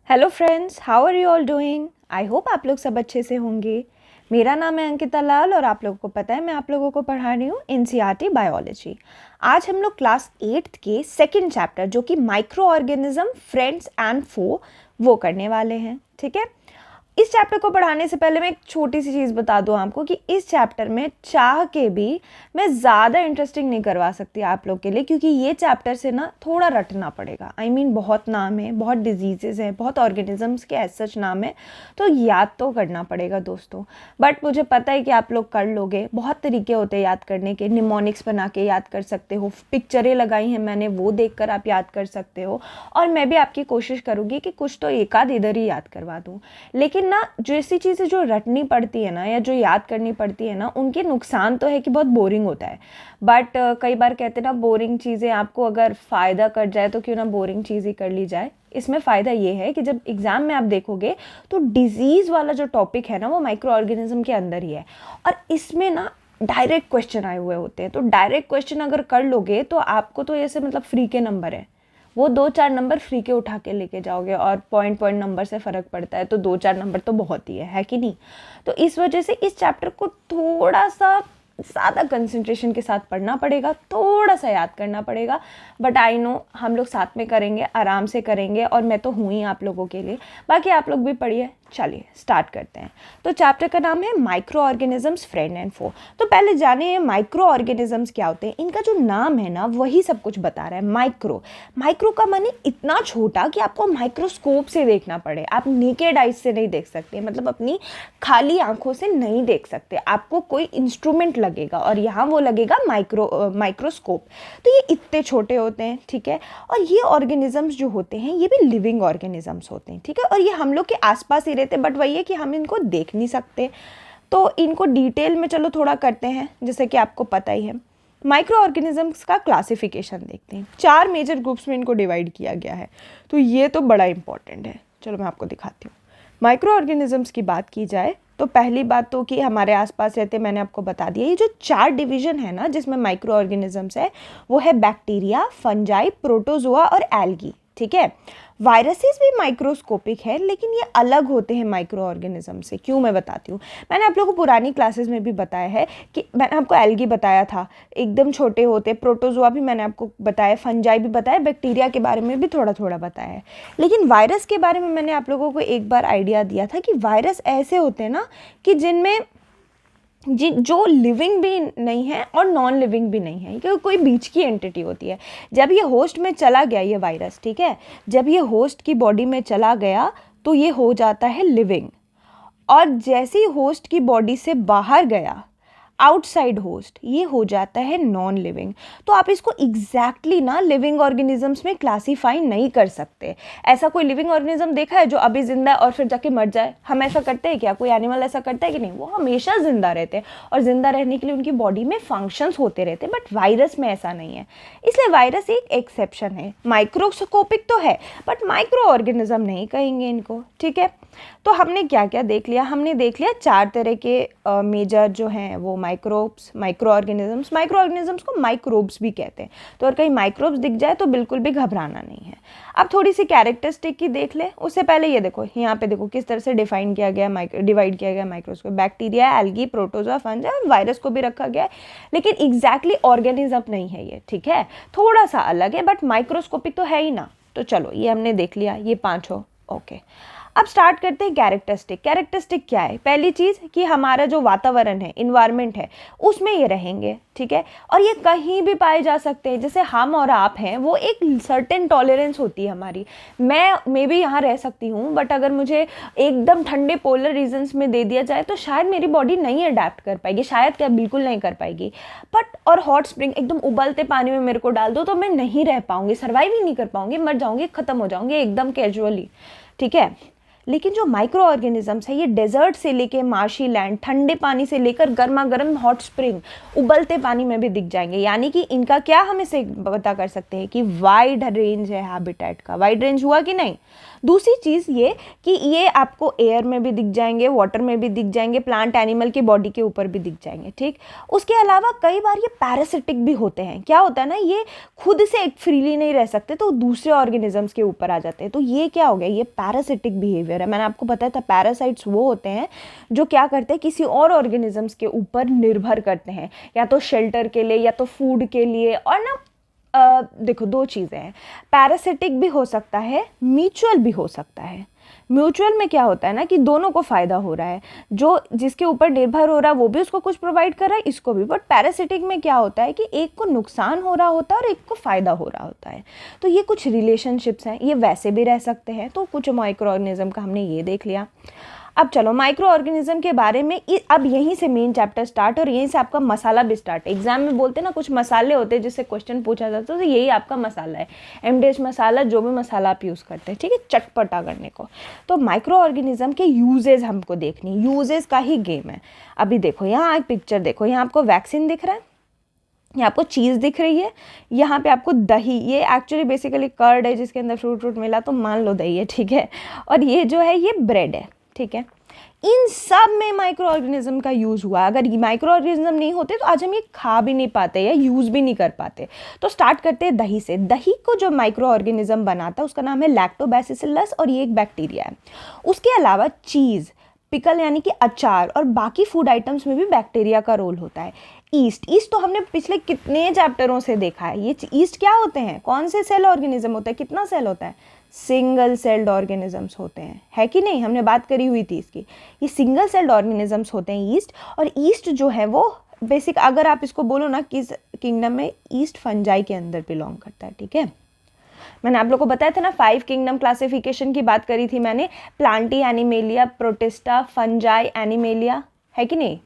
Hello friends, how are you all doing. I hope आप लोग सब अच्छे से होंगे। मेरा नाम है अंकिता लाल और आप लोगों को पता है मैं आप लोगों को पढ़ा रही हूँ एनसीईआरटी बायोलॉजी। आज हम लोग क्लास 8th के सेकंड चैप्टर जो कि माइक्रो ऑर्गेनिज्म फ्रेंड्स एंड फो वो करने वाले हैं। ठीक है, इस चैप्टर को पढ़ाने से पहले मैं एक छोटी सी चीज़ बता दूं आपको कि इस चैप्टर में चाह के भी मैं ज़्यादा इंटरेस्टिंग नहीं करवा सकती आप लोग के लिए, क्योंकि ये चैप्टर से ना थोड़ा रटना पड़ेगा। आई मीन बहुत नाम है, बहुत डिजीज़ेज हैं, बहुत ऑर्गेनिजम्स के एज सच नाम है, तो याद तो करना पड़ेगा दोस्तों। बट मुझे पता है कि आप लोग कर लोगे। बहुत तरीके होते हैं याद करने के। निमोनिक्स बना के याद कर सकते हो, पिक्चरें लगाई हैं मैंने, वो देख आप याद कर सकते हो। और मैं भी आपकी कोशिश करूँगी कि कुछ तो एक आध इधर ही याद करवा दूँ। लेकिन ना जो ऐसी चीज़ें जो रटनी पड़ती है ना या जो याद करनी पड़ती है ना, उनके नुकसान तो है कि बहुत बोरिंग होता है। बट कई बार कहते हैं ना, बोरिंग चीज़ें आपको अगर फ़ायदा कर जाए तो क्यों ना बोरिंग चीज़ ही कर ली जाए। इसमें फ़ायदा ये है कि जब एग्ज़ाम में आप देखोगे तो डिजीज़ वाला जो टॉपिक है ना वो माइक्रो ऑर्गेनिज्म के अंदर ही है। और इसमें ना डायरेक्ट क्वेश्चन आए हुए होते हैं, तो डायरेक्ट क्वेश्चन अगर कर लोगे तो आपको तो ऐसे मतलब फ्री के नंबर है, वो 2-4 नंबर फ्री के उठा के लेके जाओगे। और पॉइंट नंबर से फ़र्क पड़ता है, तो 2-4 नंबर तो बहुत ही है कि नहीं। तो इस वजह से इस चैप्टर को थोड़ा सा ज़्यादा कंसंट्रेशन के साथ पढ़ना पड़ेगा, थोड़ा सा याद करना पड़ेगा। बट आई नो हम लोग साथ में करेंगे, आराम से करेंगे, और मैं तो हूँ ही आप लोगों के लिए। बाकी आप लोग भी पढ़िए। चलिए स्टार्ट करते हैं। तो चैप्टर का नाम है माइक्रो ऑर्गेनिजम्स फ्रेंड एंड फो। तो पहले जानिए माइक्रो ऑर्गेनिजम्स क्या होते हैं। इनका जो नाम है ना वही सब कुछ बता रहा है। माइक्रो, माइक्रो का माने इतना छोटा कि आपको माइक्रोस्कोप से देखना पड़े। आप नेकेड आइज से नहीं देख सकते, मतलब अपनी खाली आंखों से नहीं देख सकते, आपको कोई इंस्ट्रूमेंट लगेगा और यहाँ वो लगेगा माइक्रोस्कोप। तो ये इतने छोटे होते हैं, ठीक है। और ये ऑर्गेनिजम्स जो होते हैं ये भी लिविंग ऑर्गेनिजम्स होते हैं, ठीक है। और ये हम लोग के आसपास ही रहते हैं, बट वही है कि हम इनको देख नहीं सकते। तो इनको डिटेल में चलो थोड़ा करते हैं, जैसे कि आपको पता ही है। माइक्रो ऑर्गेनिजम्स का क्लासिफिकेशन देखते हैं। 4 मेजर ग्रुप्स में इनको डिवाइड किया गया है, तो ये तो बड़ा इंपॉर्टेंट है। चलो मैं आपको दिखाती हूँ। माइक्रो ऑर्गेनिजम्स की बात की जाए तो पहली बात तो कि हमारे आसपास रहते, मैंने आपको बता दिया। ये जो 4 डिवीजन है ना जिसमें माइक्रो ऑर्गेनिजम्स है, वो है बैक्टीरिया, फंजाई, प्रोटोजोआ और एल्गी, ठीक है। वायरसेस भी माइक्रोस्कोपिक है, लेकिन ये अलग होते हैं माइक्रो ऑर्गेनिज्म से। क्यों, मैं बताती हूँ। मैंने आप लोगों को पुरानी क्लासेस में भी बताया है कि मैंने आपको एल्गी बताया था, एकदम छोटे होते। प्रोटोजोआ भी मैंने आपको बताया, फंजाई भी बताया, बैक्टीरिया के बारे में भी थोड़ा थोड़ा बताया है। लेकिन वायरस के बारे में मैंने आप लोगों को एक बार आइडिया दिया था कि वायरस ऐसे होते हैं ना कि जिनमें जो लिविंग भी नहीं है और नॉन लिविंग भी नहीं है, क्योंकि कोई बीच की एंटिटी होती है। जब ये होस्ट में चला गया ये वायरस, ठीक है, जब ये होस्ट की बॉडी में चला गया तो ये हो जाता है लिविंग। और जैसे ही होस्ट की बॉडी से बाहर गया, आउटसाइड होस्ट, ये हो जाता है नॉन लिविंग। तो आप इसको एग्जैक्टली ना लिविंग ऑर्गेनिजम्स में क्लासीफाई नहीं कर सकते। ऐसा कोई लिविंग ऑर्गेनिज्म देखा है जो अभी जिंदा है और फिर जाके मर जाए? हम ऐसा करते हैं क्या? कोई एनिमल ऐसा करता है कि नहीं? वो हमेशा जिंदा रहते हैं और जिंदा रहने के लिए उनकी बॉडी में फंक्शंस होते रहते हैं। बट वायरस में ऐसा नहीं है, इसलिए वायरस एक एक्सेप्शन है। माइक्रोस्कोपिक तो है बट माइक्रो ऑर्गेनिज्म नहीं कहेंगे इनको, ठीक है। तो हमने क्या क्या देख लिया? हमने देख लिया 4 तरह के मेजर जो हैं वो माइक्रोब्स, माइक्रो ऑर्गेनिजम्स को माइक्रोब्स भी कहते हैं। तो अगर कहीं माइक्रोब्स दिख जाए तो बिल्कुल भी घबराना नहीं है। अब थोड़ी सी कैरेक्टरिस्टिक की देख ले। उससे पहले ये देखो, यहाँ पे देखो किस तरह से डिवाइड किया गया microscope. Bacteria, algae, protozoa, fungi, virus को भी रखा गया है, लेकिन एग्जैक्टली ऑर्गेनिज्म नहीं है ये, ठीक है। थोड़ा सा अलग है बट माइक्रोस्कोपिक तो है ही ना। तो चलो ये हमने देख लिया, ये 5 हो, ओके। अब स्टार्ट करते हैं कैरेक्टरिस्टिक। कैरेक्टरिस्टिक क्या है? पहली चीज़ कि हमारा जो वातावरण है, इन्वायरमेंट है, उसमें ये रहेंगे, ठीक है। और ये कहीं भी पाए जा सकते हैं। जैसे हम और आप हैं, वो एक सर्टेन टॉलरेंस होती है हमारी। मैं भी यहाँ रह सकती हूँ, बट अगर मुझे एकदम ठंडे पोलर रीजन्स में दे दिया जाए तो शायद मेरी बॉडी नहीं अडेप्ट कर पाएगी, शायद क्या बिल्कुल नहीं कर पाएगी। बट और हॉट स्प्रिंग, एकदम उबलते पानी में मेरे को डाल दो तो मैं नहीं रह पाऊँगी, सर्वाइव ही नहीं कर पाऊँगी, मर जाऊँगी, ख़त्म हो जाऊँगी एकदम कैजुअली, ठीक है। लेकिन जो माइक्रो ऑर्गेनिजम्स है ये डेजर्ट से लेके मार्शी लैंड, ठंडे पानी से लेकर गर्मा गर्म हॉट स्प्रिंग, उबलते पानी में भी दिख जाएंगे। यानी कि इनका क्या हम इसे पता कर सकते हैं कि वाइड रेंज है हैबिटेट का। वाइड रेंज हुआ कि नहीं। दूसरी चीज़ ये कि ये आपको एयर में भी दिख जाएंगे, वाटर में भी दिख जाएंगे, प्लांट एनिमल की बॉडी के ऊपर भी दिख जाएंगे, ठीक। उसके अलावा कई बार ये पैरासिटिक भी होते हैं। क्या होता है ना, ये खुद से एक फ्रीली नहीं रह सकते तो दूसरे ऑर्गेनिजम्स के ऊपर आ जाते हैं। तो ये क्या हो गया, ये पैरासिटिक बिहेवियर है। मैंने आपको बताया था पैरासाइट्स वो होते हैं जो क्या करते हैं, किसी और ऑर्गेनिजम्स के ऊपर निर्भर करते हैं, या तो शेल्टर के लिए या तो फूड के लिए। और ना देखो दो चीज़ें हैं, पैरासिटिक भी हो सकता है, म्यूचुअल भी हो सकता है। म्यूचुअल में क्या होता है ना कि दोनों को फ़ायदा हो रहा है, जो जिसके ऊपर निर्भर हो रहा है वो भी उसको कुछ प्रोवाइड कर रहा है, इसको भी। बट पैरासिटिक में क्या होता है कि एक को नुकसान हो रहा होता है और एक को फ़ायदा हो रहा होता है। तो ये कुछ रिलेशनशिप्स हैं, ये वैसे भी रह सकते हैं। तो कुछ माइक्रो ऑर्गेनिज्म का हमने ये देख लिया। अब चलो माइक्रो ऑर्गेनिज्म के बारे में अब यहीं से मेन चैप्टर स्टार्ट, और यहीं से आपका मसाला भी स्टार्ट। एग्जाम में बोलते हैं ना कुछ मसाले होते हैं जिससे क्वेश्चन पूछा जाता है, तो यही आपका मसाला है। एमडीएच मसाला, जो भी मसाला आप यूज़ करते हैं, ठीक है, चटपटा करने को। तो माइक्रो ऑर्गेनिज्म के यूजेज हमको देखनी, यूजेज का ही गेम है। अभी देखो यहाँ एक पिक्चर देखो, यहाँ आपको वैक्सीन दिख रहा है, यहाँ आपको चीज़ दिख रही है, यहाँ पे आपको दही, ये एक्चुअली बेसिकली कर्ड है जिसके अंदर फ्रूट मिला, तो मान लो दही है, ठीक है। और ये जो है ये ब्रेड है, ठीक है। इन सब में माइक्रो ऑर्गेनिज्म का यूज़ हुआ। अगर ये माइक्रो ऑर्गेनिज्म नहीं होते तो आज हम ये खा भी नहीं पाते या यूज़ भी नहीं कर पाते। तो स्टार्ट करते हैं दही से। दही को जो माइक्रो ऑर्गेनिज्म बनाता है उसका नाम है लैक्टोबैसिलस, और ये एक बैक्टीरिया है। उसके अलावा चीज़, पिकल यानी कि अचार, और बाकी फूड आइटम्स में भी बैक्टीरिया का रोल होता है। ईस्ट तो हमने पिछले कितने चैप्टरों से देखा है। ये ईस्ट क्या होते हैं, कौन से सेल ऑर्गेनिज्म होता है, कितना सेल होता है, सिंगल सेल्ड ऑर्गेनिजम्स होते हैं, है कि नहीं, हमने बात करी हुई थी इसकी। ये सिंगल सेल्ड ऑर्गेनिजम्स होते हैं ईस्ट। और ईस्ट जो है वो बेसिक, अगर आप इसको बोलो ना किस किंगडम में, ईस्ट फंजाई के अंदर बिलोंग करता है, ठीक है। मैंने आप लोगों को बताया था ना 5 किंगडम क्लासिफिकेशन की बात करी थी मैंने, Plantae animalia, protista, fungi, animalia, है कि नहीं।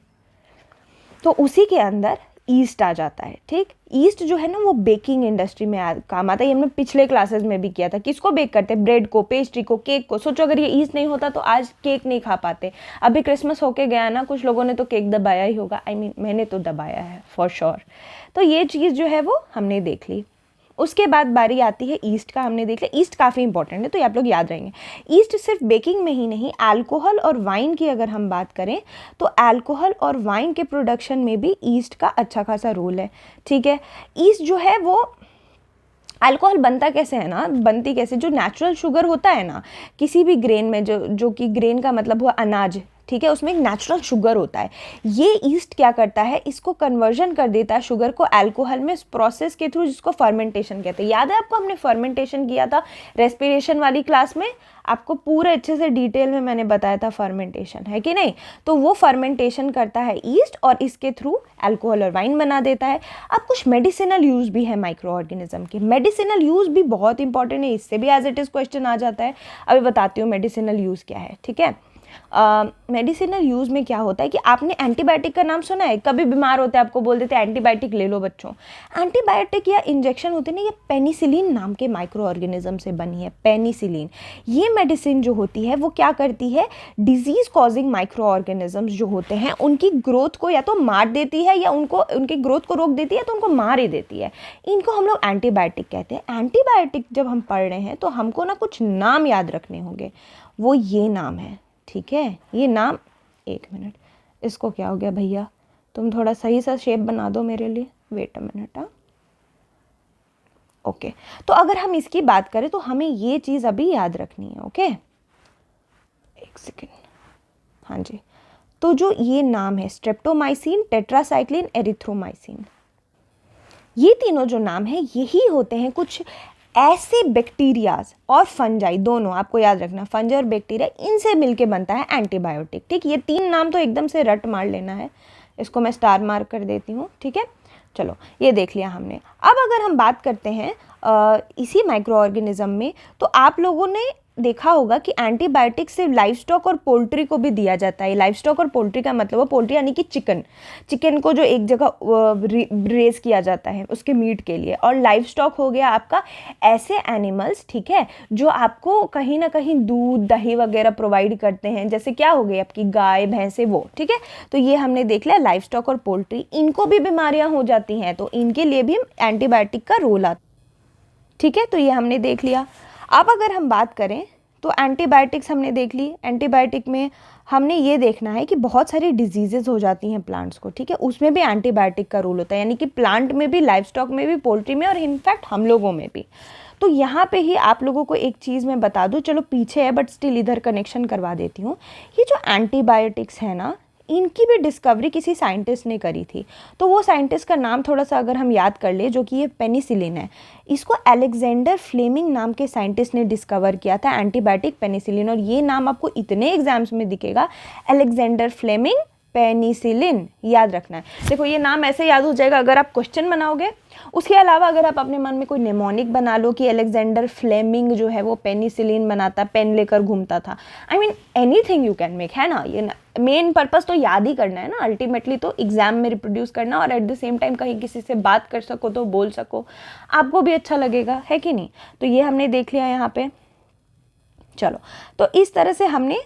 तो उसी के अंदर ईस्ट आ जाता है, ठीक। ईस्ट जो है ना वो बेकिंग इंडस्ट्री में काम आता है। ये हमने पिछले क्लासेस में भी किया था। किसको बेक करते हैं, ब्रेड को, पेस्ट्री को, केक को। सोचो अगर ये ईस्ट नहीं होता तो आज केक नहीं खा पाते। अभी क्रिसमस होके गया ना, कुछ लोगों ने तो केक दबाया ही होगा, मैंने तो दबाया है फॉर श्योर। तो ये चीज़ जो है वो हमने देख ली। उसके बाद बारी आती है ईस्ट का, हमने देख लिया। ईस्ट काफ़ी इंपॉर्टेंट है तो ये आप लोग याद रहेंगे। ईस्ट सिर्फ बेकिंग में ही नहीं, अल्कोहल और वाइन की अगर हम बात करें तो अल्कोहल और वाइन के प्रोडक्शन में भी ईस्ट का अच्छा खासा रोल है, ठीक है। ईस्ट जो है वो, अल्कोहल बनता कैसे है ना, बनती कैसे, जो नेचुरल शुगर होता है ना किसी भी ग्रेन में, जो कि ग्रेन का मतलब हुआ अनाज, ठीक है, उसमें एक नेचुरल शुगर होता है। ये ईस्ट क्या करता है, इसको कन्वर्जन कर देता है शुगर को अल्कोहल में, इस प्रोसेस के थ्रू, जिसको फर्मेंटेशन कहते हैं। याद है आपको, हमने फर्मेंटेशन किया था रेस्पिरेशन वाली क्लास में, आपको पूरे अच्छे से डिटेल में मैंने बताया था फर्मेंटेशन, है कि नहीं। तो वो फर्मेंटेशन करता है ईस्ट और इसके थ्रू अल्कोहल और वाइन बना देता है। अब कुछ मेडिसिनल यूज़ भी है माइक्रो ऑर्गेनिज्म के। मेडिसिनल यूज़ भी बहुत इंपॉर्टेंट है, इससे भी एज इट इज़ क्वेश्चन आ जाता है। अभी बताती हूँ मेडिसिनल यूज़ क्या है, ठीक है। मेडिसिनल यूज़ में क्या होता है कि आपने एंटीबायोटिक का नाम सुना है, कभी बीमार होते हैं आपको बोल देते हैं एंटीबायोटिक ले लो बच्चों। एंटीबायोटिक या इंजेक्शन होते हैं ना, ये पेनिसिलिन नाम के माइक्रो ऑर्गेनिज्म से बनी है। पेनिसिलिन, ये मेडिसिन जो होती है वो क्या करती है, डिजीज कॉजिंग माइक्रो ऑर्गेनिजम्स जो होते हैं उनकी ग्रोथ को या तो मार देती है, या उनकी ग्रोथ को रोक देती है, तो उनको मार ही देती है। इनको हम लोग एंटीबायोटिक कहते हैं। एंटीबायोटिक जब हम पढ़ रहे हैं तो हमको ना कुछ नाम याद रखने होंगे, वो ये नाम है, ठीक है। ये नाम, एक मिनट, इसको क्या हो गया भैया, तुम थोड़ा सही सा शेप बना दो मेरे लिए, वेट अ मिनट। हाँ ओके, तो अगर हम इसकी बात करें तो हमें ये चीज़ अभी याद रखनी है, ओके, एक सेकेंड, हाँ जी। तो जो ये नाम है स्ट्रेप्टोमाइसिन, टेट्रासाइक्लिन, एरिथ्रोमाइसिन, ये तीनों जो नाम है यही होते हैं कुछ ऐसे बैक्टीरियाज और फंजाई, दोनों आपको याद रखना, फंजाई और बैक्टीरिया, इनसे मिलके बनता है एंटीबायोटिक, ठीक। ये 3 नाम तो एकदम से रट मार लेना है, इसको मैं स्टार मार्क कर देती हूँ, ठीक है। चलो ये देख लिया हमने। अब अगर हम बात करते हैं इसी माइक्रो ऑर्गेनिज्म में, तो आप लोगों ने देखा होगा कि एंटीबायोटिक सिर्फ लाइव स्टॉक और पोल्ट्री को भी दिया जाता है। लाइव स्टॉक और पोल्ट्री का मतलब है पोल्ट्री यानी कि चिकन को जो एक जगह रेज किया जाता है उसके मीट के लिए, और लाइव स्टॉक हो गया आपका ऐसे एनिमल्स, ठीक है, जो आपको कहीं ना कहीं दूध दही वगैरह प्रोवाइड करते हैं, जैसे क्या हो गई आपकी गाय भैंसे वो, ठीक है। तो ये हमने देख लिया लाइव स्टॉक और पोल्ट्री, इनको भी बीमारियां हो जाती हैं तो इनके लिए भी एंटीबायोटिक का रोल आता है, ठीक है। तो ये हमने देख लिया। अब अगर हम बात करें तो एंटीबायोटिक्स हमने देख ली। एंटीबायोटिक में हमने ये देखना है कि बहुत सारी डिजीजेज हो जाती हैं प्लांट्स को, ठीक है, उसमें भी एंटीबायोटिक का रोल होता है, यानी कि प्लांट में भी, लाइव स्टॉक में भी, पोल्ट्री में और इनफैक्ट हम लोगों में भी। तो यहाँ पे ही आप लोगों को एक चीज़ मैं बता दूँ, चलो पीछे है बट स्टिल इधर कनेक्शन करवा देती हूँ। ये जो एंटीबायोटिक्स है ना, इनकी भी डिस्कवरी किसी साइंटिस्ट ने करी थी। तो वो साइंटिस्ट का नाम थोड़ा सा अगर हम याद कर ले, जो कि ये पेनिसिलिन है, इसको अलेक्जेंडर फ्लेमिंग नाम के साइंटिस्ट ने डिस्कवर किया था, एंटीबायोटिक पेनिसिलिन। और ये नाम आपको इतने एग्जाम्स में दिखेगा, अलेक्जेंडर फ्लेमिंग पेनिसिलिन, याद रखना है। देखो ये नाम ऐसे याद हो जाएगा अगर आप क्वेश्चन बनाओगे। उसके अलावा अगर आप अपने मन में कोई नेमोनिक बना लो कि अलेक्जेंडर फ्लेमिंग जो है वो पेनिसिलिन बनाता, पेन लेकर घूमता था, I mean anything you can make, है ना। ये मेन पर्पस तो याद ही करना है ना, अल्टीमेटली तो एग्जाम में रिप्रोड्यूस करना, और एट द सेम टाइम कहीं किसी से बात कर सको तो बोल सको, आपको भी अच्छा लगेगा, है कि नहीं। तो ये हमने देख लिया यहाँ पे। चलो, तो इस तरह से हमने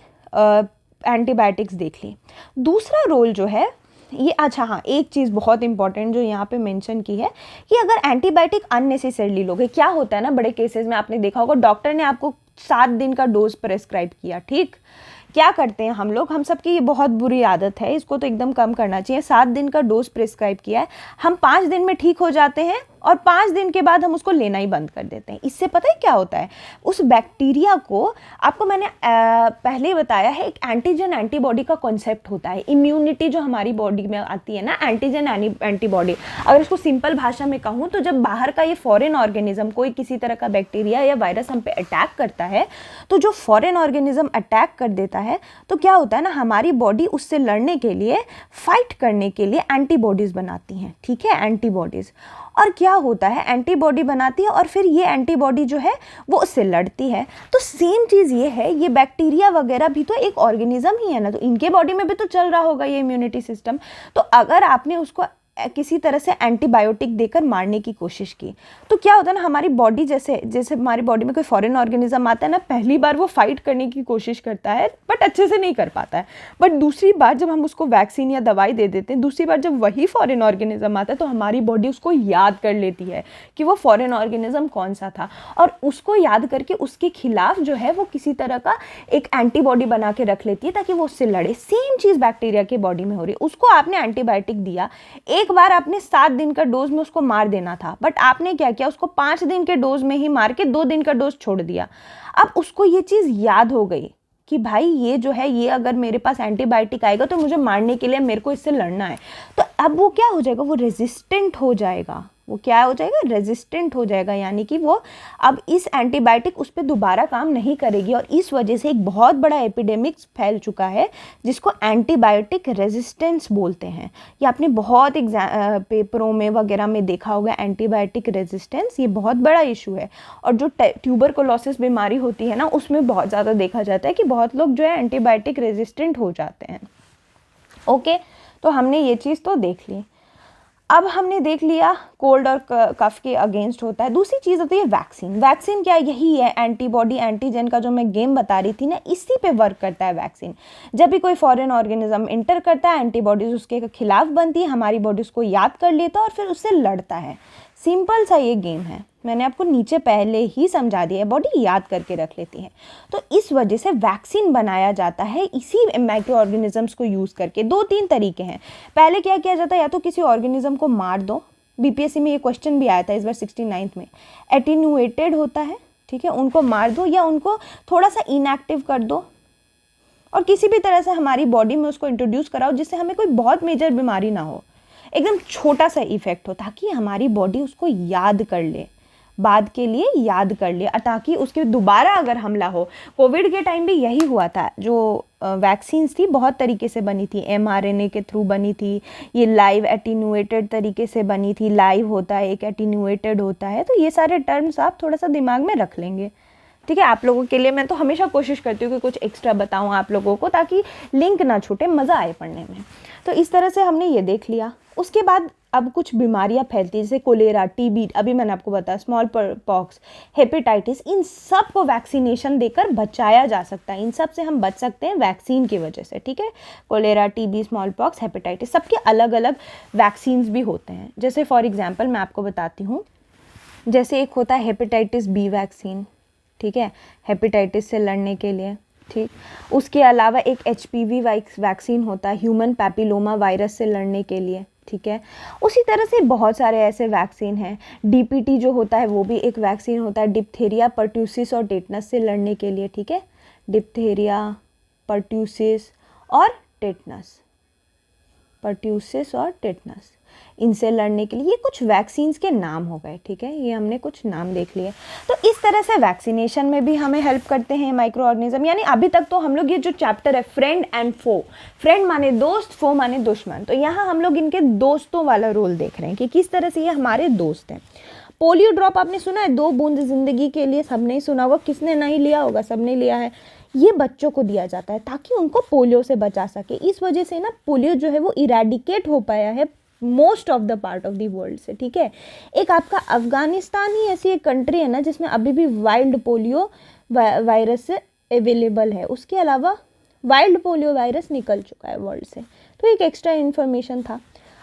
एंटीबायोटिक्स देख ली। दूसरा रोल जो है ये, अच्छा हाँ, एक चीज़ बहुत इंपॉर्टेंट जो यहाँ पे मेंशन की है कि अगर एंटीबायोटिक अननेसेसरली लोगे, क्या होता है ना, बड़े केसेस में आपने देखा होगा डॉक्टर ने आपको 7 दिन का डोज प्रेस्क्राइब किया, ठीक, क्या करते हैं हम लोग, हम सबकी ये बहुत बुरी आदत है, इसको तो एकदम कम करना चाहिए। 7 दिन का डोज प्रेस्क्राइब किया है, हम 5 दिन में ठीक हो जाते हैं और 5 दिन के बाद हम उसको लेना ही बंद कर देते हैं। इससे पता है क्या होता है, उस बैक्टीरिया को, आपको मैंने पहले बताया है, एक एंटीजन एंटीबॉडी का कॉन्सेप्ट होता है। इम्यूनिटी जो हमारी बॉडी में आती है ना, एंटीजन एंटीबॉडी, अगर इसको सिंपल भाषा में कहूँ तो जब बाहर का ये फॉरेन ऑर्गेनिज्म, कोई किसी तरह का बैक्टीरिया या वायरस हम पे अटैक करता है, तो जो फॉरेन ऑर्गेनिज्म अटैक कर देता है तो क्या होता है ना, हमारी बॉडी उससे लड़ने के लिए, फाइट करने के लिए एंटीबॉडीज बनाती हैं, ठीक है, एंटीबॉडीज। और क्या होता है, एंटीबॉडी बनाती है और फिर ये एंटीबॉडी जो है वो उससे लड़ती है। तो सेम चीज़ ये है, ये बैक्टीरिया वगैरह भी तो एक ऑर्गेनिज्म ही है ना, तो इनके बॉडी में भी तो चल रहा होगा ये इम्यूनिटी सिस्टम। तो अगर आपने उसको किसी तरह से एंटीबायोटिक देकर मारने की कोशिश की, तो क्या होता है ना, हमारी बॉडी जैसे जैसे हमारी बॉडी में कोई फॉरेन ऑर्गेनिज्म आता है ना, पहली बार वो फाइट करने की कोशिश करता है बट अच्छे से नहीं कर पाता है, बट दूसरी बार जब हम उसको वैक्सीन या दवाई दे देते हैं, दूसरी बार जब वही फॉरेन ऑर्गेनिज्म आता है तो हमारी बॉडी उसको याद कर लेती है कि वो फॉरेन ऑर्गेनिज्म कौन सा था, और उसको याद करके उसके खिलाफ जो है वो किसी तरह का एक एंटीबॉडी बना के रख लेती है ताकि वो उससे लड़े। सेम चीज़ बैक्टीरिया के बॉडी में हो रही है। उसको आपने एंटीबायोटिक दिया, एक बार आपने 7 दिन का डोज में उसको मार देना था, बट आपने क्या किया, उसको 5 दिन के डोज में ही मार के 2 दिन का डोज छोड़ दिया। अब उसको ये चीज़ याद हो गई कि भाई ये जो है, ये अगर मेरे पास एंटीबायोटिक आएगा तो मुझे मारने के लिए मेरे को इससे लड़ना है। तो अब वो क्या हो जाएगा, वो रेजिस्टेंट हो जाएगा। वो क्या हो जाएगा, रेजिस्टेंट हो जाएगा, यानी कि वो अब इस एंटीबायोटिक उस पर दोबारा काम नहीं करेगी, और इस वजह से एक बहुत बड़ा एपिडेमिक फैल चुका है जिसको एंटीबायोटिक रेजिस्टेंस बोलते हैं। ये आपने बहुत पेपरों में वगैरह में देखा होगा, एंटीबायोटिक रेजिस्टेंस, ये बहुत बड़ा इशू है। और जो ट्यूबरकुलोसिस बीमारी होती है ना, उसमें बहुत ज़्यादा देखा जाता है कि बहुत लोग जो है एंटीबायोटिक रेजिस्टेंट हो जाते हैं। ओके, तो हमने ये चीज़ तो देख ली। अब हमने देख लिया कोल्ड और कफ के अगेंस्ट होता है। दूसरी चीज़ होती है वैक्सीन। वैक्सीन क्या, यही है एंटीबॉडी एंटीजन का जो मैं गेम बता रही थी ना, इसी पे वर्क करता है वैक्सीन। जब भी कोई फॉरेन ऑर्गेनिज्म इंटर करता है, एंटीबॉडीज उसके खिलाफ बनती है, हमारी बॉडी उसको याद कर लेता है और फिर उससे लड़ता है। सिंपल सा ये गेम है, मैंने आपको नीचे पहले ही समझा दिया है, बॉडी याद करके रख लेती है। तो इस वजह से वैक्सीन बनाया जाता है इसी माइक्रो ऑर्गेनिजम्स को यूज़ करके। 2-3 तरीके हैं। पहले क्या किया जाता है, या तो किसी ऑर्गेनिज्म को मार दो, बीपीएससी में ये क्वेश्चन भी आया था इस बार 69th में, एटीन्यूएटेड होता है, ठीक है, उनको मार दो या उनको थोड़ा सा इनएक्टिव कर दो, और किसी भी तरह से हमारी बॉडी में उसको इंट्रोड्यूस कराओ जिससे हमें कोई बहुत मेजर बीमारी ना हो, एकदम छोटा सा इफेक्ट हो, ताकि हमारी बॉडी उसको याद कर ले, बाद के लिए याद कर ले, ताकि उसके दोबारा अगर हमला हो। कोविड के टाइम भी यही हुआ था। जो वैक्सीन्स थी बहुत तरीके से बनी थी, mRNA के थ्रू बनी थी, ये लाइव एटीन्यूएटेड तरीके से बनी थी। लाइव होता है, एक एटीन्यूएटेड होता है, तो ये सारे टर्म्स आप थोड़ा सा दिमाग में रख लेंगे, ठीक है, आप लोगों के लिए मैं तो हमेशा कोशिश करती हूँ कि कुछ एक्स्ट्रा बताऊँ आप लोगों को, ताकि लिंक ना छूटे, मज़ा आए पढ़ने में। तो इस तरह से हमने ये देख लिया। उसके बाद अब कुछ बीमारियां फैलती हैं, जैसे कोलेरा, टीबी, अभी मैंने आपको बताया, स्मॉल पॉक्स, हेपेटाइटिस, इन सब को वैक्सीनेशन देकर बचाया जा सकता है। इन सब से हम बच सकते हैं वैक्सीन की वजह से। ठीक है, cholera, TB, smallpox, hepatitis, सबके अलग अलग वैक्सीन्स भी होते हैं। जैसे फॉर एग्जाम्पल मैं आपको बताती हूँ, जैसे एक होता है हेपेटाइटिस बी वैक्सीन, ठीक है, हेपेटाइटिस से लड़ने के लिए। ठीक, उसके अलावा एक HPV वैक्सीन होता है, ह्यूमन पैपिलोमा वायरस से लड़ने के लिए। ठीक है, उसी तरह से बहुत सारे ऐसे वैक्सीन हैं। DPT जो होता है वो भी एक वैक्सीन होता है, डिप्थेरिया, पर्ट्यूसिस और टेटनस से लड़ने के लिए। ठीक है, डिप्थेरिया, पर्ट्यूसिस और टेटनस, पर्ट्यूसिस और टेटनस, इनसे लड़ने के लिए ये कुछ वैक्सीन्स के नाम हो गए। ठीक है, ये हमने कुछ नाम देख लिए। तो इस तरह से वैक्सीनेशन में भी हमें हेल्प करते हैं माइक्रो ऑर्गेनिज्म। यानी अभी तक तो हम लोग ये जो चैप्टर है फ्रेंड एंड फो, फ्रेंड माने दोस्त, फो माने दुश्मन, तो यहाँ हम लोग इनके दोस्तों वाला रोल देख रहे हैं कि किस तरह से ये हमारे दोस्त हैं। पोलियो ड्रॉप आपने सुना है, 2 बूंद जिंदगी के लिए, सबने ही सुना होगा, किसने नहीं लिया होगा, सबने लिया है। ये बच्चों को दिया जाता है ताकि उनको पोलियो से बचा सके। इस वजह से ना पोलियो जो है वो इरेडिकेट हो पाया है most of the part of the world से। ठीक है, एक आपका अफगानिस्तान ही ऐसी एक कंट्री है ना जिसमें अभी भी वाइल्ड पोलियो वायरस अवेलेबल है, उसके अलावा वाइल्ड पोलियो वायरस निकल चुका है वर्ल्ड से। तो एक एक्स्ट्रा इन्फॉर्मेशन था।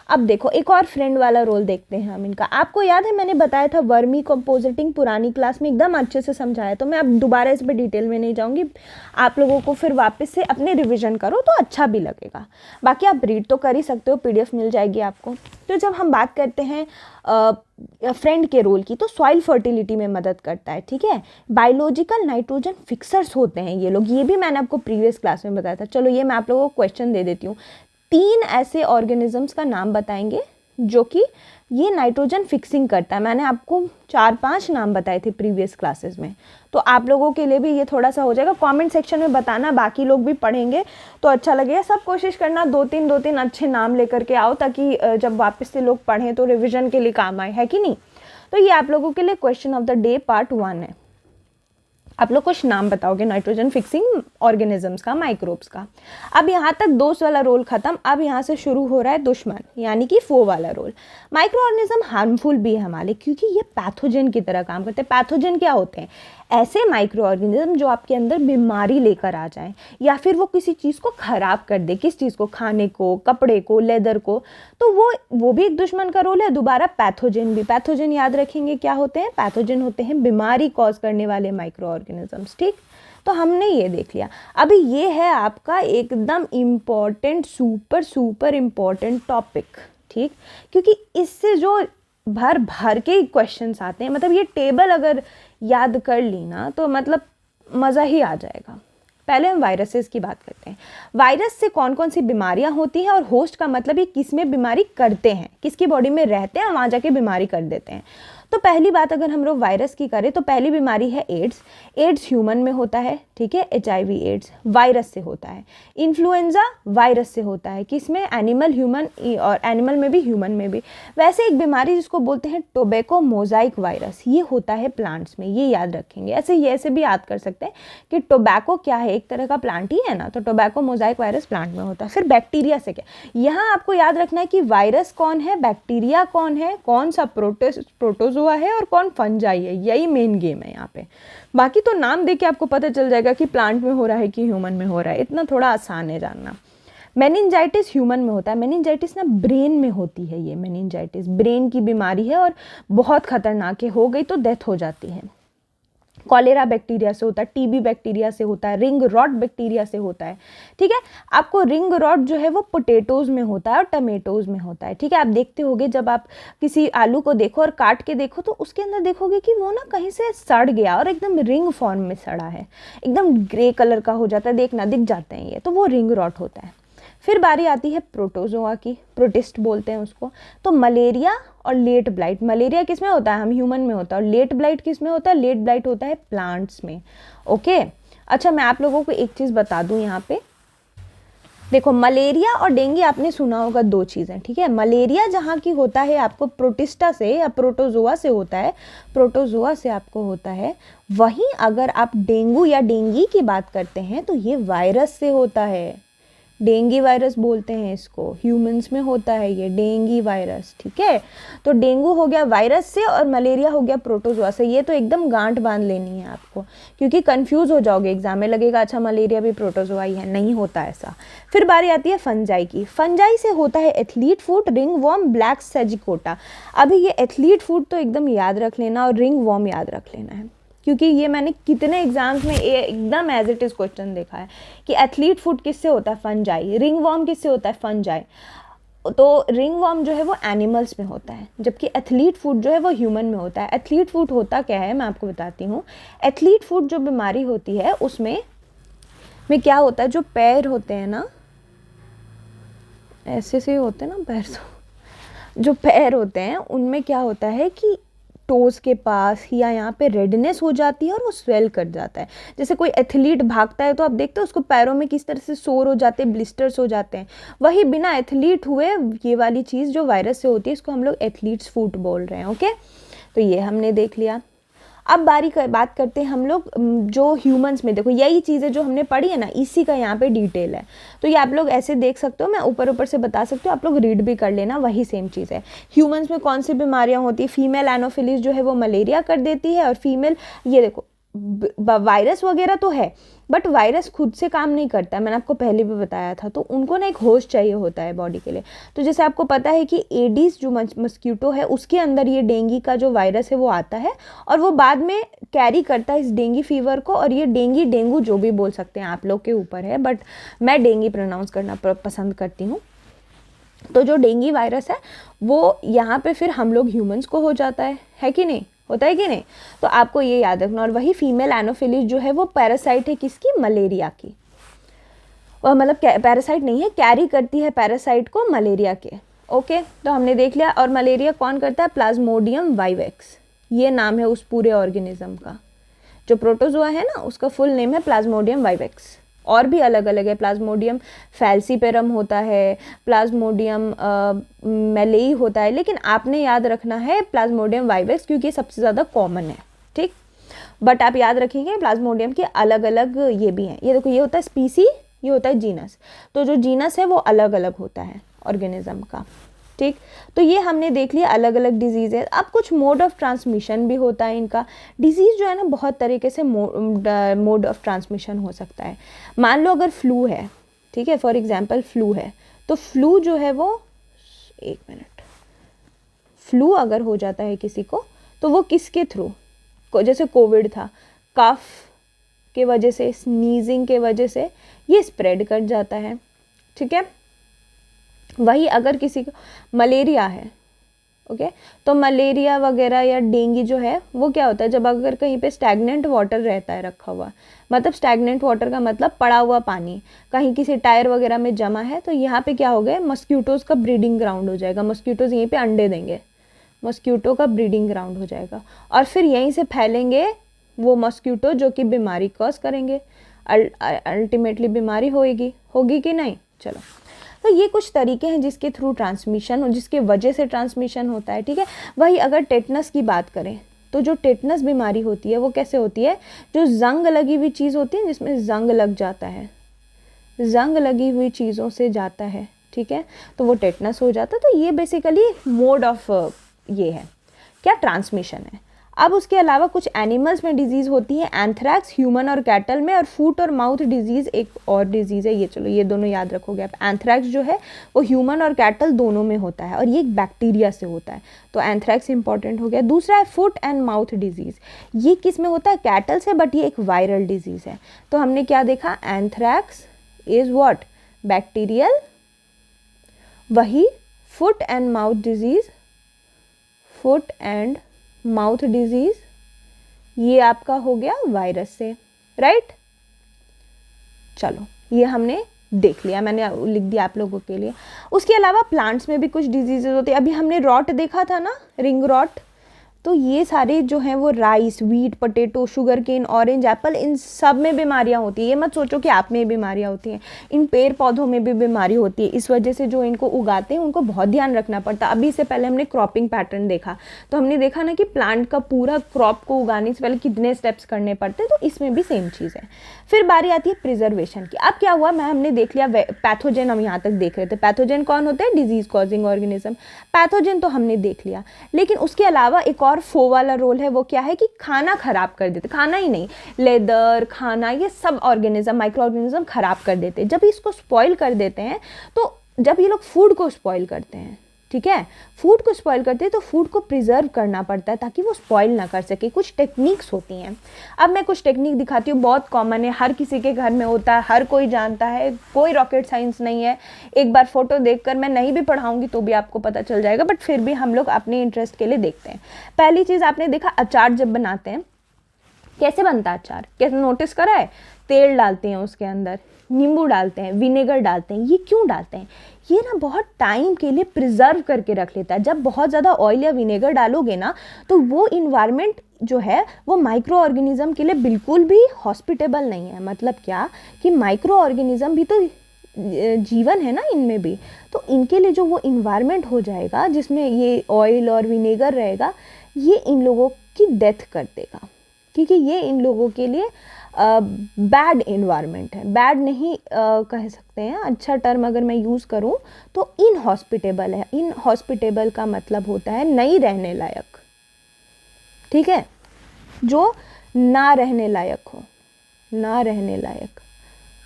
अब देखो एक और फ्रेंड वाला रोल देखते हैं हम इनका। आपको याद है मैंने बताया था वर्मी कंपोजिटिंग पुरानी क्लास में एकदम अच्छे से समझाया, तो मैं अब दोबारा इस पर डिटेल में नहीं जाऊंगी। आप लोगों को फिर वापस से अपने रिवीजन करो तो अच्छा भी लगेगा। बाकी आप रीड तो कर ही सकते हो, PDF मिल जाएगी आपको। तो जब हम बात करते हैं फ्रेंड के रोल की, तो सॉइल फर्टिलिटी में मदद करता है। ठीक है, बायोलॉजिकल नाइट्रोजन फिक्सर्स होते हैं ये लोग, ये भी मैंने आपको प्रीवियस क्लास में बताया था। चलो ये मैं आप लोगों को क्वेश्चन दे देती हूँ। 3 ऐसे ऑर्गेनिजम्स का नाम बताएंगे जो कि ये नाइट्रोजन फिक्सिंग करता है। मैंने आपको 4-5 नाम बताए थे प्रीवियस क्लासेस में, तो आप लोगों के लिए भी ये थोड़ा सा हो जाएगा। कमेंट सेक्शन में बताना, बाकी लोग भी पढ़ेंगे तो अच्छा लगेगा। सब कोशिश करना 2-3 अच्छे नाम लेकर के आओ, ताकि जब वापस से लोग पढ़ें तो रिविजन के लिए काम आए, है कि नहीं। तो ये आप लोगों के लिए question of the day part 1 है। आप लोग कुछ नाम बताओगे नाइट्रोजन फिक्सिंग ऑर्गेनिजम्स का, माइक्रोब्स का। अब यहाँ तक दोस्त वाला रोल खत्म, अब यहाँ से शुरू हो रहा है दुश्मन यानी कि फो वाला रोल। माइक्रो ऑर्गेनिज्म हार्मफुल भी है हमारे, क्योंकि ये पैथोजन की तरह काम करते हैं। पैथोजन क्या होते हैं? ऐसे माइक्रो ऑर्गेनिज्म जो आपके अंदर बीमारी लेकर आ जाए, या फिर वो किसी चीज़ को खराब कर दे, किस चीज़ को, खाने को, कपड़े को, लेदर को, तो वो भी एक दुश्मन का रोल है। दोबारा पैथोजन भी, पैथोजन याद रखेंगे क्या होते हैं? पैथोजन होते हैं बीमारी कॉज करने वाले माइक्रो ऑर्गेनिजम्स। ठीक, तो हमने ये देख लिया। अभी ये है आपका एकदम इम्पॉर्टेंट, सुपर इम्पॉर्टेंट टॉपिक। ठीक, क्योंकि इससे जो भर भर के क्वेश्चंस आते हैं, मतलब ये टेबल अगर याद कर ली ना तो मतलब मज़ा ही आ जाएगा। पहले हम वायरसेस की बात करते हैं। वायरस से कौन कौन सी बीमारियां होती हैं, और होस्ट का मतलब ये किस में बीमारी करते हैं, किसकी बॉडी में रहते हैं, वहाँ जाके बीमारी कर देते हैं। तो पहली बात अगर हम लोग वायरस की करें तो पहली बीमारी है एड्स। एड्स ह्यूमन में होता है। ठीक है, HIV एड्स वायरस से होता है। इन्फ्लुएंजा वायरस से होता है, किसमें? एनिमल, ह्यूमन, और एनिमल में भी ह्यूमन में भी। वैसे एक बीमारी जिसको बोलते हैं टोबैको मोजाइक वायरस, ये होता है प्लांट्स में, ये याद रखेंगे। ऐसे भी याद कर सकते हैं कि टोबैको क्या है, एक तरह का प्लांट ही है ना, तो टोबैको मोजाइक वायरस प्लांट में होता है। फिर बैक्टीरिया से क्या, यहाँ आपको याद रखना है कि वायरस कौन है, बैक्टीरिया कौन है, कौन सा प्रोटोजोआ है और कौन फंजाई है, यही मेन गेम है यहाँ पे। बाकी तो नाम देके आपको पता चल जाएगा कि प्लांट में हो रहा है कि ह्यूमन में हो रहा है, इतना थोड़ा आसान है जानना। मेनिंजाइटिस ह्यूमन में होता है। मेनिंजाइटिस ना ब्रेन में होती है, ये मेनिंजाइटिस ब्रेन की बीमारी है और बहुत खतरनाक है, हो गई तो डेथ हो जाती है। कॉलेरा बैक्टीरिया से होता है, TB बैक्टीरिया से होता है, रिंग रॉट बैक्टीरिया से होता है। ठीक है, आपको रिंग रॉट जो है वो पोटैटोज में होता है और टमेटोज में होता है। ठीक है, आप देखते होगे जब आप किसी आलू को देखो और काट के देखो तो उसके अंदर देखोगे कि वो ना कहीं से सड़ गया और एकदम रिंग फॉर्म में सड़ा है, एकदम ग्रे कलर का हो जाता है, देखना दिख जाते हैं ये, तो वो रिंग रॉट होता है। फिर बारी आती है प्रोटोजोआ की, प्रोटिस्ट बोलते हैं उसको। तो मलेरिया और लेट ब्लाइट, मलेरिया किस में होता है? हम ह्यूमन में होता है। और लेट ब्लाइट किस में होता है? लेट ब्लाइट होता है प्लांट्स में। ओके, अच्छा मैं आप लोगों को एक चीज़ बता दूं यहाँ पे, देखो मलेरिया और डेंगू आपने सुना होगा, दो चीज़ें, ठीक है। मलेरिया जहाँ की होता है आपको प्रोटिस्टा से या प्रोटोजोआ से होता है, प्रोटोजोआ से आपको होता है। वहीं अगर आप डेंगू या डेंगी की बात करते हैं तो ये वायरस से होता है, डेंगी वायरस बोलते हैं इसको, ह्यूमंस में होता है ये डेंगी वायरस, ठीक है। तो डेंगू हो गया वायरस से और मलेरिया हो गया प्रोटोजोआ से। ये तो एकदम गांठ बांध लेनी है आपको, क्योंकि कंफ्यूज हो जाओगे एग्जाम में, लगेगा अच्छा मलेरिया भी प्रोटोजोआ ही है, नहीं होता ऐसा। फिर बारी आती है फंजाई की। फंजाई से होता है एथलीट फूट, रिंग वॉर्म, ब्लैक सेजिकोटा। अभी ये एथलीट फूट तो एकदम याद रख लेना और रिंग वॉर्म याद रख लेना है, क्योंकि ये मैंने कितने एग्जाम्स में एकदम एज इट इज़ क्वेश्चन देखा है कि एथलीट फूट किससे होता है, फंजाई। रिंग वॉर्म किससे होता है, फंजाई। तो रिंग वॉर्म जो है वो एनिमल्स में होता है, जबकि एथलीट फूट जो है वो ह्यूमन में होता है। एथलीट फूट होता क्या है मैं आपको बताती हूँ। एथलीट फूट जो बीमारी होती है उसमें क्या होता है, जो पैर होते हैं ना, ऐसे से होते हैं ना पैर, तो जो पैर होते हैं उनमें क्या होता है कि टोज़ के पास या यहाँ पे रेडनेस हो जाती है और वो स्वेल कर जाता है। जैसे कोई एथलीट भागता है तो आप देखते हो उसको पैरों में किस तरह से सोर हो जाते हैं, ब्लिस्टर्स हो जाते हैं। वही बिना एथलीट हुए ये वाली चीज़ जो वायरस से होती है इसको हम लोग एथलीट्स फूट बोल रहे हैं, ओके। तो ये हमने देख लिया। अब बात करते हैं हम लोग जो ह्यूमंस में, देखो यही चीज़ें जो हमने पढ़ी है ना, इसी का यहाँ पे डिटेल है। तो ये आप लोग ऐसे देख सकते हो, मैं ऊपर ऊपर से बता सकती हूँ, आप लोग रीड भी कर लेना, वही सेम चीज़ है। ह्यूमंस में कौन सी बीमारियाँ होती है, फीमेल एनोफिलिस जो है वो मलेरिया कर देती है, और फीमेल, ये देखो वायरस वगैरह तो है बट वायरस खुद से काम नहीं करता है, मैंने आपको पहले भी बताया था। तो उनको ना एक होस्ट चाहिए होता है बॉडी के लिए। तो जैसे आपको पता है कि एडिस जो मस्क्यूटो है उसके अंदर ये डेंगी का जो वायरस है वो आता है और वो बाद में कैरी करता है इस डेंगी फीवर को। और ये डेंगू जो भी बोल सकते हैं, आप लोग के ऊपर है, बट मैं डेंगी प्रोनाउंस करना पसंद करती हूँ। तो जो डेंगी वायरस है वो यहाँ पे फिर हम लोग ह्यूमंस को हो जाता है कि नहीं, होता है कि नहीं। तो आपको ये याद रखना। और वही फीमेल एनोफिलिस जो है वो पैरासाइट है किसकी, मलेरिया की। और मतलब पैरासाइट नहीं है, कैरी करती है पैरासाइट को, मलेरिया के, ओके। तो हमने देख लिया। और मलेरिया कौन करता है, प्लाज्मोडियम वाइवेक्स, ये नाम है उस पूरे ऑर्गेनिज्म का। जो प्रोटोजोआ है ना उसका फुल नेम है प्लाज्मोडियम वाइवेक्स। और भी अलग अलग है, प्लाज्मोडियम फैल्सीपेरम होता है, प्लाज्मोडियम मेलेई होता है, लेकिन आपने याद रखना है प्लाज्मोडियम वाइवेक्स क्योंकि ये सबसे ज़्यादा कॉमन है, ठीक। बट आप याद रखेंगे प्लाज्मोडियम के अलग अलग ये भी हैं। ये देखो, ये होता है स्पीसी, ये होता है जीनस। तो जो जीनस है वो अलग अलग होता है ऑर्गेनिज्म का, ठीक। तो ये हमने देख लिया अलग अलग डिजीज़ है। अब कुछ मोड ऑफ ट्रांसमिशन भी होता है इनका। डिजीज़ जो है ना बहुत तरीके से मोड ऑफ ट्रांसमिशन हो सकता है। मान लो अगर फ्लू है, ठीक है, फॉर एग्जांपल फ्लू है, तो फ्लू जो है वो, एक मिनट, फ्लू अगर हो जाता है किसी को तो वो किसके थ्रू, जैसे कोविड था, कफ के वजह से, स्नीजिंग के वजह से ये स्प्रेड कर जाता है, ठीक है। वही अगर किसी को मलेरिया है, ओके, तो मलेरिया वगैरह या डेंगू जो है वो क्या होता है, जब अगर कहीं पे स्टैग्नेंट वाटर रहता है रखा हुआ, मतलब स्टैग्नेंट वाटर का मतलब पड़ा हुआ पानी कहीं किसी टायर वगैरह में जमा है, तो यहाँ पे क्या हो गया, मस्क्यूटोज़ का ब्रीडिंग ग्राउंड हो जाएगा। मस्क्यूटोज़ यहीं पे अंडे देंगे, मस्क्यूटो का ब्रीडिंग ग्राउंड हो जाएगा और फिर यहीं से फैलेंगे वो मस्क्यूटो जो कि बीमारी कॉज करेंगे। अल्टीमेटली बीमारी होगी कि नहीं। चलो, तो ये कुछ तरीके हैं जिसके थ्रू ट्रांसमिशन और जिसके वजह से ट्रांसमिशन होता है, ठीक है। वही अगर टेटनस की बात करें तो जो टेटनस बीमारी होती है वो कैसे होती है, जो जंग लगी हुई चीज़ होती है, जिसमें जंग लग जाता है, जंग लगी हुई चीज़ों से जाता है, ठीक है, तो वो टेटनस हो जाता है। तो ये बेसिकली मोड ऑफ ये है क्या, ट्रांसमिशन है। अब उसके अलावा कुछ एनिमल्स में डिजीज़ होती है, एंथ्रैक्स ह्यूमन और कैटल में, और फूट और माउथ डिजीज़ एक और डिजीज़ है। ये चलो ये दोनों याद रखोगे आप। एंथ्रैक्स जो है वो ह्यूमन और कैटल दोनों में होता है और ये एक बैक्टीरिया से होता है, तो एंथ्रैक्स इंपॉर्टेंट हो गया। दूसरा है फुट एंड माउथ डिजीज़, ये किस में होता है, कैटल से, बट ये एक वायरल डिजीज़ है। तो हमने क्या देखा, एंथ्रैक्स इज़ व्हाट, बैक्टीरियल। वही foot and mouth disease, foot and mouth disease ये आपका हो गया वायरस से, राइट। चलो ये हमने देख लिया, मैंने लिख दिया आप लोगों के लिए। उसके अलावा प्लांट्स में भी कुछ डिजीजेज होते हैं। अभी हमने रॉट देखा था ना, रिंग रॉट, तो ये सारे जो हैं वो rice, wheat, potato, sugar cane, orange, apple, इन सब में बीमारियां होती है। ये मत सोचो कि आप में बीमारियां होती हैं, इन पेड़ पौधों में भी बीमारी होती है। इस वजह से जो इनको उगाते हैं उनको बहुत ध्यान रखना पड़ता है। अभी से पहले हमने क्रॉपिंग पैटर्न देखा, तो हमने देखा ना कि प्लांट का पूरा क्रॉप को उगाने से पहले कितने स्टेप्स करने पड़ते हैं, तो इसमें भी सेम चीज़ है। फिर बारी आती है प्रिजर्वेशन की। अब क्या हुआ, हमने देख लिया पैथोजन, हम यहाँ तक देख रहे थे। पैथोजन कौन होते हैं? Disease causing organism. पैथोजन तो हमने देख लिया, लेकिन उसके अलावा एक और फो वाला रोल है, वो क्या है कि खाना खराब कर देते। खाना ही नहीं, लेदर, खाना, ये सब ऑर्गेनिज्म, माइक्रो ऑर्गेनिज्म खराब कर देते। जब इसको स्पॉइल कर देते हैं, तो जब ये लोग फूड को स्पॉइल करते हैं, ठीक है, फूड को स्पॉइल करते हैं, तो फूड को प्रिजर्व करना पड़ता है ताकि वो स्पॉइल ना कर सके। कुछ टेक्निक्स होती हैं। अब मैं कुछ टेक्निक दिखाती हूँ, बहुत कॉमन है, हर किसी के घर में होता है, हर कोई जानता है, कोई रॉकेट साइंस नहीं है। एक बार फोटो देखकर, मैं नहीं भी पढ़ाऊंगी तो भी आपको पता चल जाएगा, बट फिर भी हम लोग अपने इंटरेस्ट के लिए देखते हैं। पहली चीज़ आपने देखा, अचार जब बनाते हैं, कैसे बनता है अचार? कैसे नोटिस करा है? तेल डालते हैं, उसके अंदर नींबू डालते हैं, विनेगर डालते हैं। ये क्यों डालते हैं? ये ना बहुत टाइम के लिए प्रिजर्व करके रख लेता है। जब बहुत ज़्यादा ऑयल या विनेगर डालोगे ना, तो वो इन्वायरमेंट जो है वो माइक्रो ऑर्गेनिज्म के लिए बिल्कुल भी हॉस्पिटेबल नहीं है। मतलब क्या कि माइक्रो ऑर्गेनिज्म भी तो जीवन है ना इनमें भी, तो इनके लिए जो वो इन्वायरमेंट हो जाएगा जिसमें ये ऑयल और विनेगर रहेगा, ये इन लोगों की डेथ कर देगा, क्योंकि ये इन लोगों के लिए बैड इन्वायरमेंट है। बैड नहीं कह सकते हैं, अच्छा टर्म अगर मैं यूज़ करूं तो इनहॉस्पिटेबल है। इनहॉस्पिटेबल का मतलब होता है नहीं रहने लायक, ठीक है, जो ना रहने लायक हो, ना रहने लायक।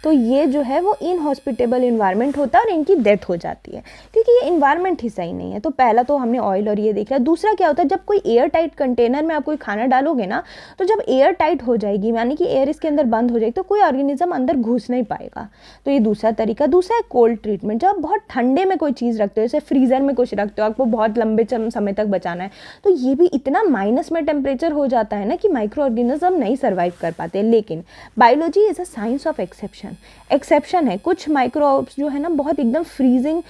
तो ये जो है वो इनहॉस्पिटेबल इन्वायरमेंट होता है और इनकी डेथ हो जाती है, क्योंकि ये इन्वायरमेंट ही सही नहीं है। तो पहला तो हमने ऑयल और ये देख लिया। दूसरा क्या होता है, जब कोई एयर टाइट कंटेनर में आप कोई खाना डालोगे ना, तो जब एयर टाइट हो जाएगी, यानी कि एयर इसके अंदर बंद हो जाएगी, तो कोई ऑर्गेनिज्म अंदर घुस नहीं पाएगा। तो ये दूसरा तरीका। दूसरा है कोल्ड ट्रीटमेंट। जब आप बहुत ठंडे में कोई चीज़ रखते हो, जैसे फ्रीज़र में कुछ रखते हो, आपको बहुत लंबे समय तक बचाना है, तो ये भी इतना माइनस में टेम्परेचर हो जाता है ना कि माइक्रो ऑर्गेनिज्म नहीं सर्वाइव कर पाते। लेकिन biology is a science of exception है। कुछ माइक्रोब्स जो है ना बहुत एकदम फ्रीजिंग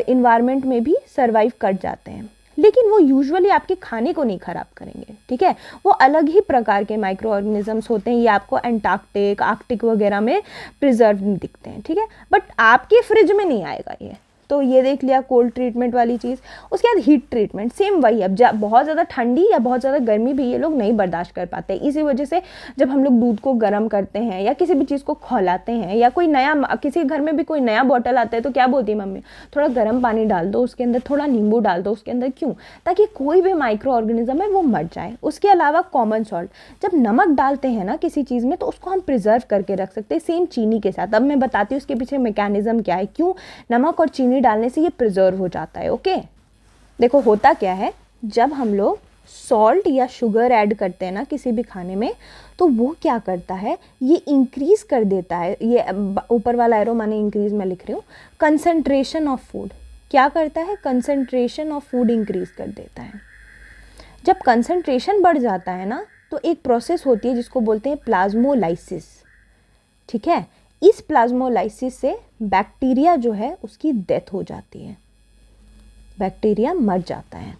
इन्वायरमेंट में भी सर्वाइव कर जाते हैं, लेकिन वो यूजुअली आपके खाने को नहीं खराब करेंगे, ठीक है। वो अलग ही प्रकार के माइक्रो ऑर्गेनिजम्स होते हैं। ये आपको एंटार्क्टिक, आर्कटिक वगैरह में प्रिजर्व दिखते हैं, ठीक है, बट आपके फ्रिज में नहीं आएगा ये। तो ये देख लिया कोल्ड ट्रीटमेंट वाली चीज़। उसके बाद हीट ट्रीटमेंट, सेम वही। अब बहुत ज़्यादा ठंडी या बहुत ज़्यादा गर्मी भी ये लोग नहीं बर्दाश्त कर पाते। इसी वजह से जब हम लोग दूध को गर्म करते हैं या किसी भी चीज़ को खौलाते हैं, या कोई नया, किसी घर में भी कोई नया बॉटल आता है, तो क्या बोलती है मम्मी, थोड़ा गर्म पानी डाल दो, उसके अंदर थोड़ा नींबू डाल दो उसके अंदर। क्यों? ताकि कोई भी माइक्रो ऑर्गेनिज्म है वो मर जाए। उसके अलावा कॉमन सॉल्ट, जब नमक डालते हैं ना किसी चीज़ में, तो उसको हम प्रिजर्व करके रख सकते हैं, सेम चीनी के साथ। अब मैं बताती हूँ उसके पीछे मैकेनिज्म क्या है, क्यों नमक और चीनी डालने से ये प्रिजर्व हो जाता है। ओके, देखो होता क्या है, जब हम लोग सॉल्ट या शुगर ऐड करते हैं ना किसी भी खाने में, तो वो क्या करता है, ये इंक्रीज कर देता है। ये ऊपर वाला एरो माने इंक्रीज मैं लिख रही हूँ, कंसंट्रेशन ऑफ फूड। क्या करता है? कंसंट्रेशन ऑफ फूड इंक्रीज कर देता है। जब कंसंट्रेशन बढ़ जाता है ना, तो एक प्रोसेस होती है जिसको बोलते हैं प्लाज्मोलाइसिस, ठीक है। इस प्लाज्मोलाइसिस से बैक्टीरिया जो है उसकी डेथ हो जाती है, बैक्टीरिया मर जाता है।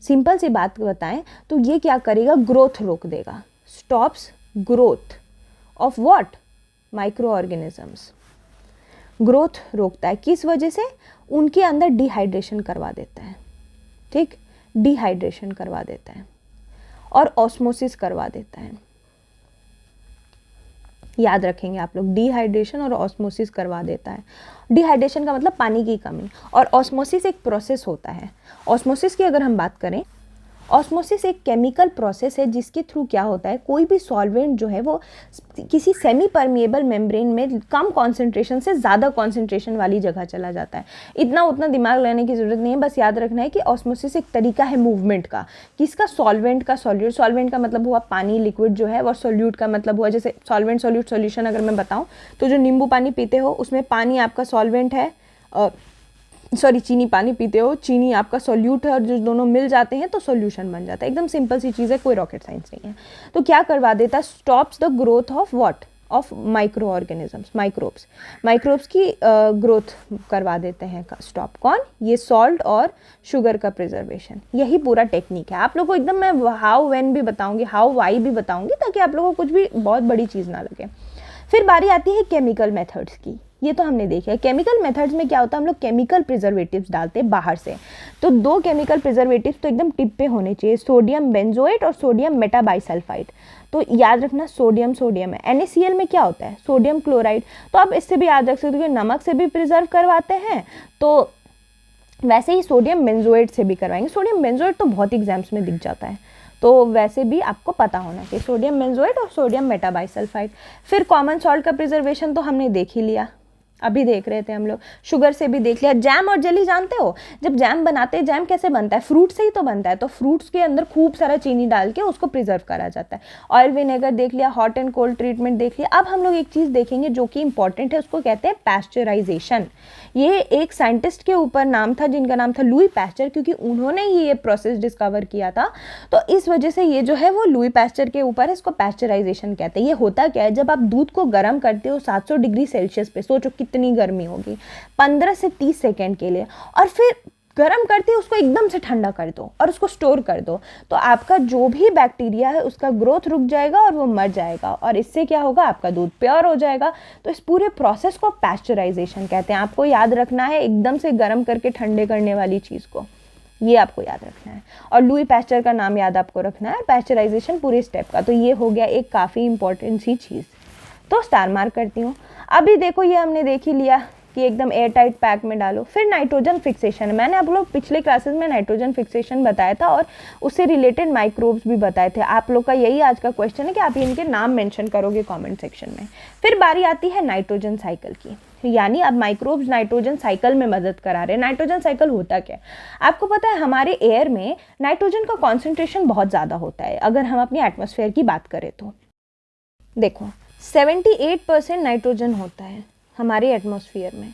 सिंपल सी बात बताएं तो ये क्या करेगा, ग्रोथ रोक देगा, stops growth of what, micro organisms. Growth रोकता है, किस वजह से? उनके अंदर डिहाइड्रेशन करवा देता है, ठीक, डिहाइड्रेशन करवा देता है और ऑस्मोसिस करवा देता है। याद रखेंगे आप लोग, डिहाइड्रेशन और ऑस्मोसिस करवा देता है। डिहाइड्रेशन का मतलब पानी की कमी, और ऑस्मोसिस एक प्रोसेस होता है। ऑस्मोसिस की अगर हम बात करें, ऑस्मोसिस एक केमिकल प्रोसेस है जिसके थ्रू क्या होता है, कोई भी सॉल्वेंट जो है वो किसी सेमी परमिएबल मेम्ब्रेन में कम कॉन्सेंट्रेशन से ज़्यादा कॉन्सेंट्रेशन वाली जगह चला जाता है। इतना उतना दिमाग लेने की ज़रूरत नहीं है, बस याद रखना है कि ऑस्मोसिस एक तरीका है मूवमेंट का, किसका, सॉल्वेंट का सॉल्यूट। सॉल्वेंट का मतलब हुआ पानी, लिक्विड जो है, और सॉल्यूट का मतलब हुआ, जैसे सॉल्वेंट सॉल्यूट सॉल्यूशन अगर मैं बताऊँ तो जो नींबू पानी पीते हो उसमें पानी आपका सॉल्वेंट है, चीनी पानी पीते हो, चीनी आपका सॉल्यूट है, और जो दोनों मिल जाते हैं तो सॉल्यूशन बन जाता है। एकदम सिंपल सी चीज़ है, कोई रॉकेट साइंस नहीं है। तो क्या करवा देता है, stops the growth of what, of micro organisms, microbes की ग्रोथ करवा देते हैं स्टॉप। कौन? ये सॉल्ट और शुगर का प्रिजर्वेशन। यही पूरा टेक्निक है। आप लोगों को एकदम मैं हाउ व्हेन भी बताऊंगी, हाउ वाई भी बताऊंगी, ताकि आप लोगों को कुछ भी बहुत बड़ी चीज़ ना लगे। फिर बारी आती है केमिकल मेथड्स की। ये तो हमने देखा है। केमिकल मेथड्स में क्या होता है, हम लोग केमिकल प्रिजर्वेटिव्स डालते हैं बाहर से। तो 2 केमिकल प्रिजर्वेटिव्स तो एकदम टिप पे होने चाहिए, सोडियम बेंजोएट और सोडियम मेटाबाइसल्फाइड। तो याद रखना सोडियम सोडियम है। NaCl में क्या होता है? Sodium chloride. तो आप इससे भी याद रख सकते हो कि नमक से भी प्रिजर्व करवाते हैं, तो वैसे ही सोडियम बेंजोएट से भी करवाएंगे। सोडियम बेंजोएट तो बहुत एग्जाम्स में दिख जाता है, तो वैसे भी आपको पता होना चाहिए, सोडियम बेंजोएट और सोडियम मेटाबाइसल्फाइड। फिर कॉमन सॉल्ट का प्रिजर्वेशन तो हमने देख ही लिया, अभी देख रहे थे हम लोग। शुगर से भी देख लिया। जैम और जेली जानते हो, जब जैम बनाते हैं, जैम कैसे बनता है? फ्रूट से ही तो बनता है। तो फ्रूट्स के अंदर खूब सारा चीनी डाल के उसको प्रिजर्व करा जाता है। ऑयल विनेगर देख लिया, हॉट एंड कोल्ड ट्रीटमेंट देख लिया। अब हम लोग एक चीज़ देखेंगे जो कि इंपॉर्टेंट है, उसको कहते हैं पैस्चराइजेशन। ये एक साइंटिस्ट के ऊपर नाम था जिनका नाम था लुई पैस्चर, क्योंकि उन्होंने ही ये प्रोसेस डिस्कवर किया था। तो इस वजह से ये जो है वो लुई पैस्चर के ऊपर है, इसको पैस्चराइजेशन कहते हैं। ये होता क्या है, जब आप दूध को गर्म करते हो 700 डिग्री सेल्सियस पे, सोचो कितनी गर्मी होगी, 15 से 30 सेकेंड के लिए, और फिर गर्म करते उसको एकदम से ठंडा कर दो और उसको स्टोर कर दो, तो आपका जो भी बैक्टीरिया है उसका ग्रोथ रुक जाएगा और वो मर जाएगा, और इससे क्या होगा, आपका दूध प्योर हो जाएगा। तो इस पूरे प्रोसेस को पैस्चराइजेशन कहते हैं। आपको याद रखना है, एकदम से गर्म करके ठंडे करने वाली चीज़ को, ये आपको याद रखना है। और लुई पैस्चर का नाम याद आपको रखना है, पैस्चराइजेशन पूरे स्टेप का। तो ये हो गया एक काफ़ी इंपॉर्टेंट सी चीज़। तो स्टार मार्क करती हूँ। अभी देखो ये हमने देख ही लिया कि एकदम एयर टाइट पैक में डालो। फिर नाइट्रोजन फिक्सेशन, मैंने आप लोग पिछले क्लासेस में नाइट्रोजन फिक्सेशन बताया था और उससे रिलेटेड माइक्रोब्स भी बताए थे। आप लोग का यही आज का क्वेश्चन है कि आप इनके नाम मेंशन करोगे कमेंट सेक्शन में। फिर बारी आती है नाइट्रोजन साइकिल की, यानी अब माइक्रोब्स नाइट्रोजन साइकिल में मदद करा रहे हैं। नाइट्रोजन साइकिल होता क्या है, आपको पता है? हमारे एयर में नाइट्रोजन का कॉन्सेंट्रेशन बहुत ज़्यादा होता है अगर हम अपनी एटमॉस्फेयर की बात करें तो। देखो 78% नाइट्रोजन होता है हमारे एटमॉस्फेयर में,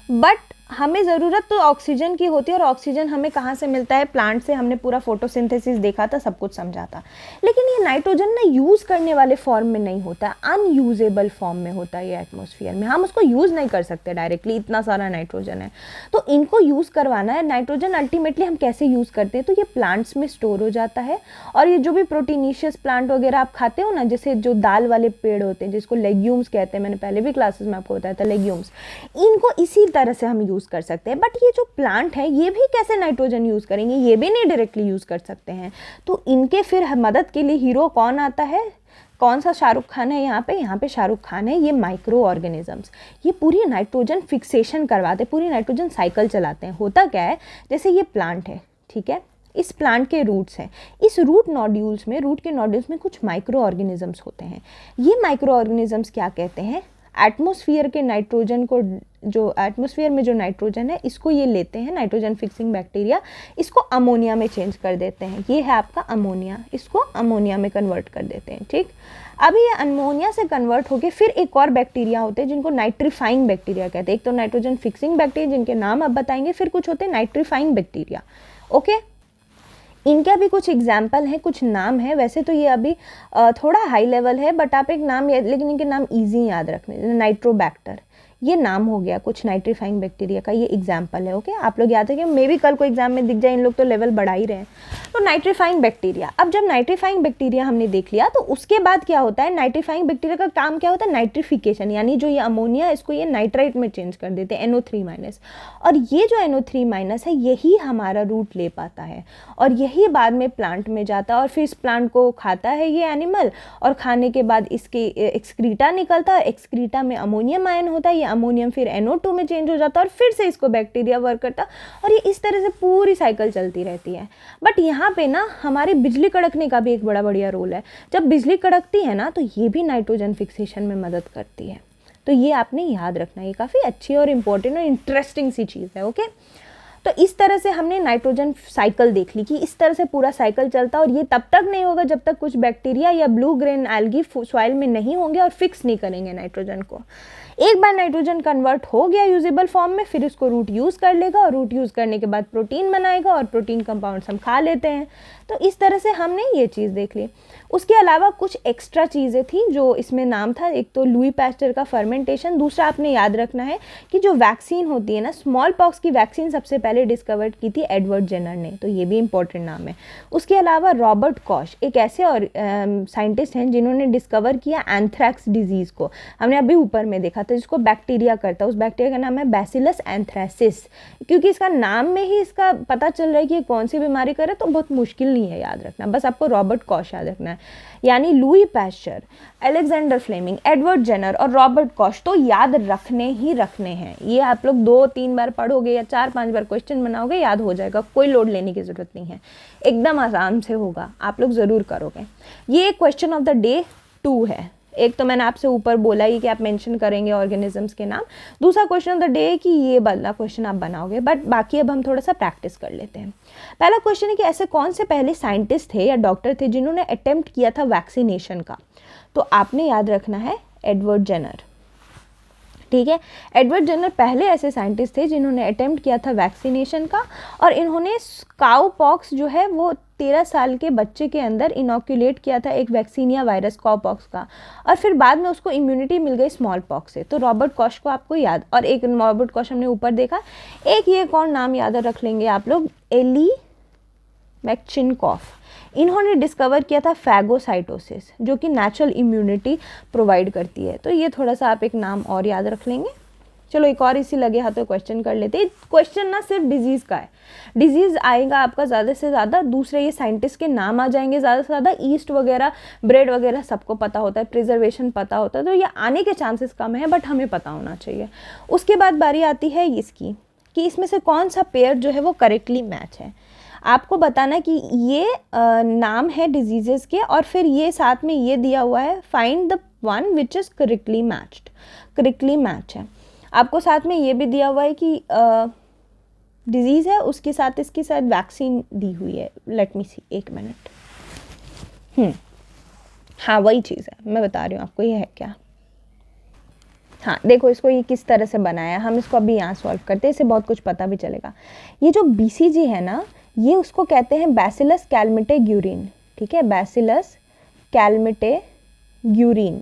बट हमें ज़रूरत तो ऑक्सीजन की होती है, और ऑक्सीजन हमें कहाँ से मिलता है? प्लांट से। हमने पूरा फोटोसिंथेसिस देखा था, सब कुछ समझा था। लेकिन ये नाइट्रोजन ना यूज़ करने वाले फॉर्म में नहीं होता, अनयूजेबल फॉर्म में होता है ये एटमॉस्फेयर में। हम उसको यूज़ नहीं कर सकते डायरेक्टली, इतना सारा नाइट्रोजन है। तो इनको यूज़ करवाना है। नाइट्रोजन अल्टीमेटली हम कैसे यूज़ करते हैं? तो ये प्लांट्स में स्टोर हो जाता है, और ये जो भी प्रोटीनिशियस प्लांट वगैरह आप खाते हो ना, जैसे जो दाल वाले पेड़ होते हैं जिसको लेग्यूम्स कहते हैं, मैंने पहले भी क्लासेस में आपको बताया था लेग्यूम्स, इनको इसी तरह से हम यूज़ कर सकते हैं। बट ये जो प्लांट है ये भी कैसे नाइट्रोजन यूज़ करेंगे? ये भी नहीं डायरेक्टली यूज़ कर सकते हैं। तो इनके फिर मदद के लिए हीरो कौन आता है? कौन सा शाहरुख खान है यहाँ पे? यहाँ पे शाहरुख खान है। ये माइक्रो ऑर्गेनिजम्स, ये पूरी नाइट्रोजन फिक्सेशन करवाते, पूरी नाइट्रोजन साइकिल चलाते हैं। होता क्या है, जैसे ये प्लांट है, ठीक है, इस प्लांट के रूट्स हैं, इस रूट के नोड्यूल्स में कुछ माइक्रो ऑर्गेनिजम्स होते हैं। ये माइक्रो ऑर्गेनिजम्स क्या कहते हैं? एटमॉस्फेयर के नाइट्रोजन को, जो एटमॉस्फेयर में जो नाइट्रोजन है इसको ये लेते हैं, नाइट्रोजन फिक्सिंग बैक्टीरिया, इसको अमोनिया में चेंज कर देते हैं। ये है आपका अमोनिया, इसको अमोनिया में कन्वर्ट कर देते हैं। ठीक, अभी ये अमोनिया से कन्वर्ट होके फिर एक और बैक्टीरिया होते हैं जिनको नाइट्रीफाइंग बैक्टीरिया कहते हैं। एक तो नाइट्रोजन फिक्सिंग बैक्टीरिया जिनके नाम अब बताएंगे, फिर कुछ होते हैं नाइट्रीफाइंग बैक्टीरिया। ओके, इनके भी कुछ एग्जाम्पल हैं, कुछ नाम है। वैसे तो ये अभी थोड़ा हाई लेवल है, बट आप एक नाम याद, लेकिन इनके नाम इजी याद रखने। नाइट्रोबैक्टर, ये नाम हो गया कुछ नाइट्रीफाइंग बैक्टीरिया का, ये एग्जाम्पल है। ओके, आप लोग याद है कि मे भी कल को एग्जाम में दिख जाए, इन लोग तो लेवल बढ़ा ही रहे हैं। तो नाइट्रीफाइंग बैक्टीरिया, अब जब नाइट्रीफाइंग बैक्टीरिया हमने देख लिया, तो उसके बाद क्या होता है? नाइट्रीफाइंग बैक्टीरिया का काम क्या होता है? नाइट्रिफिकेशन, यानी जो ये अमोनिया है इसको ये नाइट्राइट में चेंज कर देते हैं, NO3-, और ये जो NO3- है यही हमारा रूट ले पाता है, और यही बाद में प्लांट में जाता है, और फिर इस प्लांट को खाता है ये एनिमल, और खाने के बाद इसके एक्सक्रीटा निकलता है, एक्सक्रीटा में अमोनियम आयन होता है, अमोनियम फिर NO2 में चेंज हो जाता है, और फिर से इसको बैक्टीरिया वर्क करता है, और ये इस तरह से पूरी साइकिल चलती रहती है। बट यहाँ पे ना हमारे बिजली कड़कने का भी एक बड़ा बढ़िया रोल है। जब बिजली कड़कती है ना, तो ये भी नाइट्रोजन फिक्सेशन में मदद करती है। तो ये आपने याद रखना, ये काफ़ी अच्छी और इम्पोर्टेंट और इंटरेस्टिंग सी चीज़ है। ओके, तो इस तरह से हमने नाइट्रोजन साइकिल देख ली कि इस तरह से पूरा साइकिल चलता है, और ये तब तक नहीं होगा जब तक कुछ बैक्टीरिया या ब्लू ग्रेन एल्गी सॉइल में नहीं होंगे और फिक्स नहीं करेंगे नाइट्रोजन को। एक बार नाइट्रोजन कन्वर्ट हो गया यूजेबल फॉर्म में, फिर इसको रूट यूज़ कर लेगा, और रूट यूज़ करने के बाद प्रोटीन बनाएगा, और प्रोटीन कंपाउंड्स हम खा लेते हैं। तो इस तरह से हमने ये चीज़ देख ली। उसके अलावा कुछ एक्स्ट्रा चीज़ें थी जो इसमें नाम था, एक तो लुई पैस्चर का फर्मेंटेशन, दूसरा आपने याद रखना है कि जो वैक्सीन होती है ना, स्मॉल पॉक्स की वैक्सीन सबसे पहले डिस्कवर की थी एडवर्ड जेनर ने, तो ये भी इंपॉर्टेंट नाम है। उसके अलावा रॉबर्ट कॉश एक ऐसे और साइंटिस्ट हैं जिन्होंने डिस्कवर किया एंथ्रैक्स डिजीज़ को, हमने अभी ऊपर में देखा था, जिसको बैक्टीरिया करता है, उस बैक्टीरिया का नाम है बैसिलस एंथ्रेसिस। क्योंकि इसका नाम में ही इसका पता चल रहा है कि ये कौन सी बीमारी करे, तो बहुत मुश्किल नहीं है याद रखना, बस आपको रॉबर्ट कॉश याद रखना है। यानी Louis Pasteur, Alexander Fleming, Edward Jenner और रॉबर्ट कॉश तो याद रखने ही रखने हैं। ये आप लोग 2-3 बार पढ़ोगे या 4-5 बार क्वेश्चन बनाओगे, याद हो जाएगा, कोई लोड लेने की ज़रूरत नहीं है, एकदम आसान से होगा, आप लोग ज़रूर करोगे। ये क्वेश्चन ऑफ द डे 2 है। एक तो मैंने आपसे ऊपर बोला ही कि आप मेंशन करेंगे ऑर्गेनिजम्स के नाम, दूसरा क्वेश्चन ऑफ द डे है कि ये वाला क्वेश्चन आप बनाओगे, बट बाकी अब हम थोड़ा सा प्रैक्टिस कर लेते हैं। पहला क्वेश्चन है कि ऐसे कौन से पहले साइंटिस्ट थे या डॉक्टर थे जिन्होंने अटेम्प्ट किया था वैक्सीनेशन का, तो आपने याद रखना है एडवर्ड जेनर। ठीक है, एडवर्ड जेनर पहले ऐसे साइंटिस्ट थे जिन्होंने अटेम्प्ट किया था वैक्सीनेशन का, और इन्होंने काउ पॉक्स जो है वो 13 साल के बच्चे के अंदर इनोक्यूलेट किया था एक वैक्सीनिया वायरस काउ पॉक्स का, और फिर बाद में उसको इम्यूनिटी मिल गई स्मॉल पॉक्स से। तो रॉबर्ट कॉश को आपको याद, और एक रॉबर्ट कॉश हमने ऊपर देखा, एक ये कौन नाम याद रख लेंगे आप लोग, एली मैक्चिनकॉफ। इन्होंने डिस्कवर किया था फैगोसाइटोसिस, जो कि नेचुरल इम्यूनिटी प्रोवाइड करती है। तो ये थोड़ा सा आप एक नाम और याद रख लेंगे। चलो एक और इसी लगे हाथों क्वेश्चन कर लेते हैं। क्वेश्चन ना सिर्फ डिजीज़ का है, डिजीज़ आएगा आपका ज़्यादा से ज़्यादा, दूसरे ये साइंटिस्ट के नाम आ जाएंगे ज़्यादा से ज़्यादा, ईस्ट वगैरह ब्रेड वगैरह सबको पता होता है, प्रिजर्वेशन पता होता है, तो ये आने के चांसेस कम है, बट हमें पता होना चाहिए। उसके बाद बारी आती है इसकी कि इसमें से कौन सा पेयर जो है वो करेक्टली मैच है। आपको बताना कि ये नाम है डिजीजेस के, और फिर ये साथ में ये दिया हुआ है find the one which is correctly matched, correctly match है। आपको साथ में ये भी दिया हुआ है कि डिजीज़ है, उसके साथ इसकी शायद वैक्सीन दी हुई है। लेट मी सी, एक मिनट। हाँ वही चीज़ है, मैं बता रही हूँ आपको, ये है क्या। हाँ देखो इसको ये किस तरह से बनाया, हम इसको अभी यहाँ सॉल्व करते हैं, इससे बहुत कुछ पता भी चलेगा। ये जो BCG है ना, ये उसको कहते हैं बैसिलस कैलमिटेग्यूरिन। ठीक है, बैसिलस कैलमिटेग्यूरिन,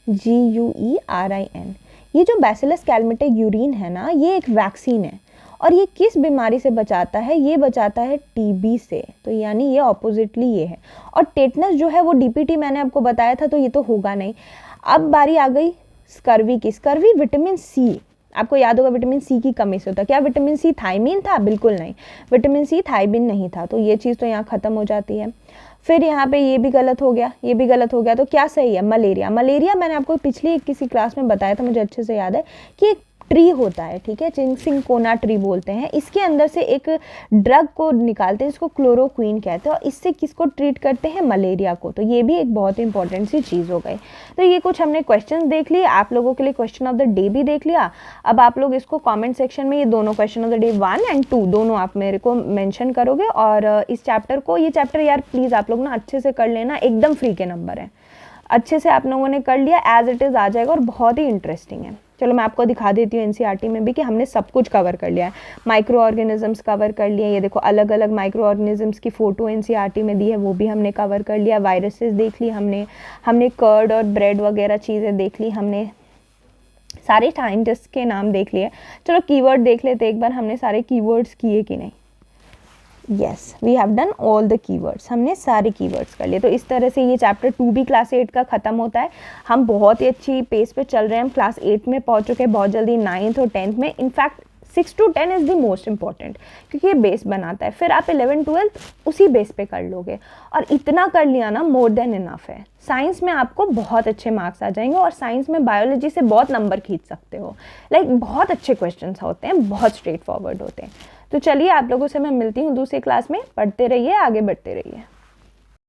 GUERIN। ये जो बैसिलस कैलमिटेग्यूरिन है ना, ये एक वैक्सीन है, और ये किस बीमारी से बचाता है, ये बचाता है TB से। तो यानी ये ऑपोजिटली ये है। और टेटनस जो है वो DPT मैंने आपको बताया था, तो ये तो होगा नहीं। अब बारी आ गई स्कर्वी की। स्कर्वी विटामिन C, आपको याद होगा विटामिन C की कमी से होता है। क्या विटामिन C थायमीन था? बिल्कुल नहीं, विटामिन C थायमीन नहीं था, तो ये चीज़ तो यहाँ ख़त्म हो जाती है। फिर यहाँ पे ये भी गलत हो गया, ये भी गलत हो गया, तो क्या सही है? मलेरिया। मलेरिया मैंने आपको पिछली किसी क्लास में बताया था, मुझे अच्छे से याद है कि एक ट्री होता है, ठीक है, चिंगसिंकोना ट्री बोलते हैं, इसके अंदर से एक ड्रग को निकालते हैं जिसको क्लोरोक्वीन कहते हैं, और इससे किसको ट्रीट करते हैं? मलेरिया को। तो ये भी एक बहुत इंपॉर्टेंट सी चीज़ हो गई। तो ये कुछ हमने क्वेश्चन देख लिए, आप लोगों के लिए क्वेश्चन ऑफ द डे भी देख लिया। अब आप लोग इसको कॉमेंट सेक्शन में ये दोनों क्वेश्चन ऑफ द डे 1 और 2 दोनों आप मेरे को मैंशन करोगे, और इस चैप्टर को, ये चैप्टर यार प्लीज़ आप लोग ना अच्छे से कर लेना, एकदम फ्री के नंबर है, अच्छे से आप लोगों ने कर लिया, एज इट इज़ आ जाएगा, और बहुत ही इंटरेस्टिंग है। चलो मैं आपको दिखा देती हूँ NCERT में भी कि हमने सब कुछ कवर कर लिया है। माइक्रो ऑर्गेनिजम्स कवर कर लिए, ये देखो अलग अलग माइक्रो ऑर्गेनिजम्स की फ़ोटो NCERT में दी है, वो भी हमने कवर कर लिया। वायरसेस देख ली हमने कर्ड और ब्रेड वगैरह चीज़ें देख ली हमने, सारे साइंटिस्ट के नाम देख लिए। चलो कीवर्ड देख लेते एक बार, हमने सारे कीवर्ड्स किए कि नहीं। Yes, we have done all the keywords, हमने सारे कीवर्ड्स कर लिए। तो इस तरह से ये चैप्टर 2 भी क्लास 8 का ख़त्म होता है। हम बहुत ही अच्छी पेस पे चल रहे हैं, हम क्लास 8 में पहुंच चुके हैं बहुत जल्दी, 9th और 10th में। In fact 6 to 10 is the most important, क्योंकि ये बेस बनाता है, फिर आप 11th 12th उसी बेस पे कर लोगे, और इतना कर लिया ना मोर देन इनफ है। साइंस में आपको बहुत अच्छे मार्क्स आ जाएंगे, और साइंस में बायोलॉजी से बहुत नंबर खींच सकते हो। लाइक बहुत अच्छे क्वेश्चंस होते हैं, बहुत स्ट्रेट फॉरवर्ड होते हैं। तो चलिए आप लोगों से मैं मिलती हूँ दूसरी क्लास में, पढ़ते रहिए, आगे बढ़ते रहिए।